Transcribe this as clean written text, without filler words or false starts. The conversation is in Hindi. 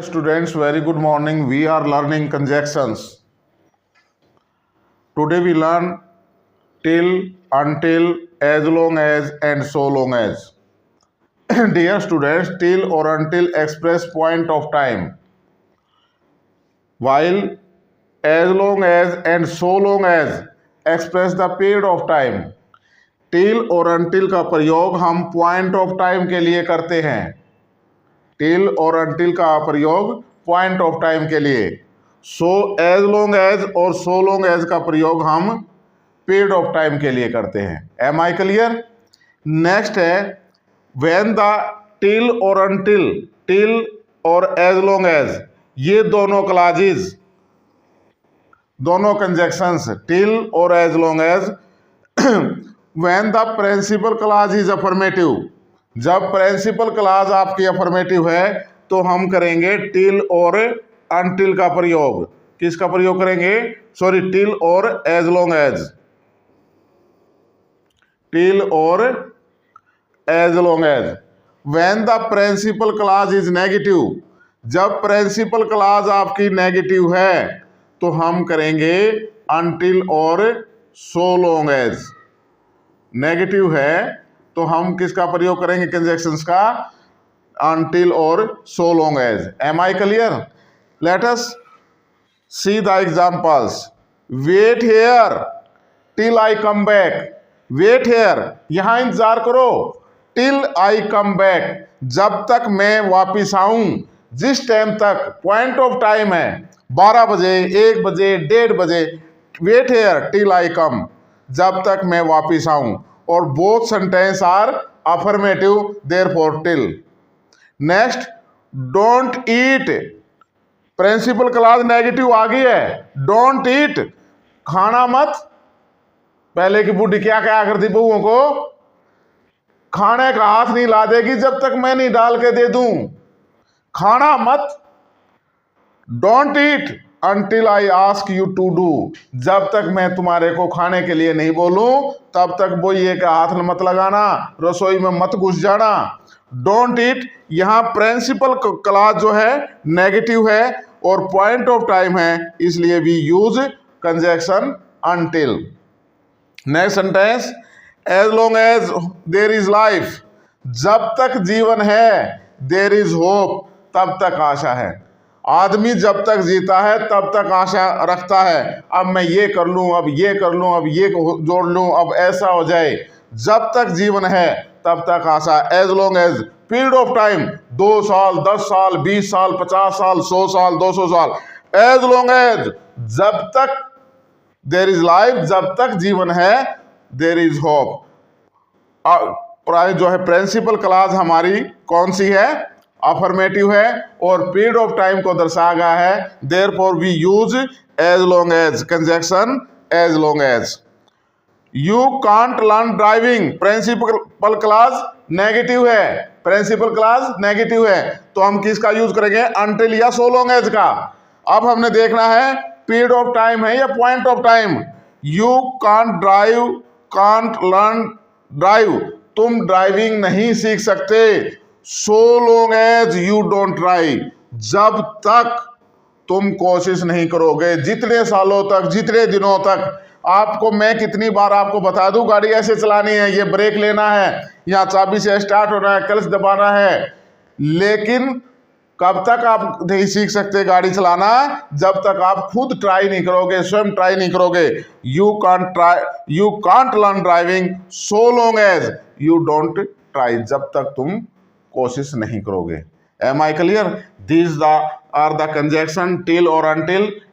Students, very good morning. We are learning conjunctions. Today we learn till, until, as long as, and so long as. Dear students, till or until express point of time, while as long as and so long as express the period of time. till और until का प्रयोग हम point of time के लिए करते हैं. till और until का प्रयोग point of time के लिए. so as long as और so long as का प्रयोग हम period of time के लिए करते हैं. am I clear? next है when the till और until, till और as long as, ये दोनों clauses, दोनों conjunctions till और as long as when the principal clause is affirmative, जब प्रिंसिपल क्लास आपकी अफर्मेटिव है तो हम करेंगे टिल और अनटिल का प्रयोग. किसका प्रयोग करेंगे? सॉरी, टिल और एज लॉन्ग एज. टिल और as long as. When the principal class is negative, जब प्रिंसिपल क्लास आपकी नेगेटिव है तो हम करेंगे अनटिल और सो लॉन्ग एज. नेगेटिव है तो हम किसका प्रयोग करेंगे? कंजक्शंस का, until और so long as. am I clear? let us see the examples. wait here till I come back. wait here, यहां इंतजार करो. till I come back, जब तक मैं वापिस आऊं. जिस टाइम तक पॉइंट ऑफ टाइम है 12 बजे, 1 बजे, 1:30 बजे. wait here till I come, जब तक मैं वापिस आऊं. और both sentence are affirmative, therefore till. Next, don't eat. Principal class negative आ गई है. डोंट ईट, खाना मत. पहले की बुढ़ी क्या कहा करती बहुओं को? खाने का हाथ नहीं ला देगी जब तक मैं नहीं डाल के दे दूं. खाना मत. Don't eat until I ask you to do, जब तक मैं तुम्हारे को खाने के लिए नहीं बोलूं तब तक वो ये का हाथ मत लगाना, रसोई में मत घुस जाना. डोंट ईट, यहां प्रिंसिपल क्लास जो है नेगेटिव है और पॉइंट ऑफ टाइम है, इसलिए we use conjunction until. Next sentence, as long as there is life, जब तक जीवन है देयर इज होप, तब तक आशा है. आदमी जब तक जीता है तब तक आशा रखता है. अब मैं ये कर लूं, अब ये कर लूं, अब ये जोड़ लूं, अब ऐसा हो जाए. जब तक जीवन है तब तक आशा. As long as, period of time 2 साल, 10 साल, 20 साल, 50 साल, 100 साल, 200 साल. एज लॉन्ग एज, जब तक देयर इज लाइफ, जब तक जीवन है देयर इज होप. जो है प्रिंसिपल क्लास हमारी कौन सी है? अफर्मेटिव है और पीरियड ऑफ टाइम को दर्शाया गया है. Therefore we use as long as, conjunction as long as. You can't learn driving, principal class negative है. प्रिंसिपल क्लास नेगेटिव है तो हम किसका यूज करेंगे? अनटिल या सो लॉन्ग एज का. अब हमने देखना है पीरियड ऑफ टाइम है या point of time. You can't drive, can't learn drive, तुम ड्राइविंग नहीं सीख सकते. so long as you don't try, जब तक तुम कोशिश नहीं करोगे. जितने सालों तक, जितने दिनों तक. आपको मैं कितनी बार आपको बता दूं गाड़ी ऐसे चलानी है, ये ब्रेक लेना है, यहाँ चाबी से स्टार्ट होना है, क्लच दबाना है, लेकिन कब तक आप नहीं सीख सकते गाड़ी चलाना? जब तक आप खुद ट्राई नहीं करोगे, स्वयं ट्राई नहीं करोगे. You can't learn driving so long as you don't try, जब तक तुम कोशिश नहीं करोगे. am I clear? these are the conjunction till और until.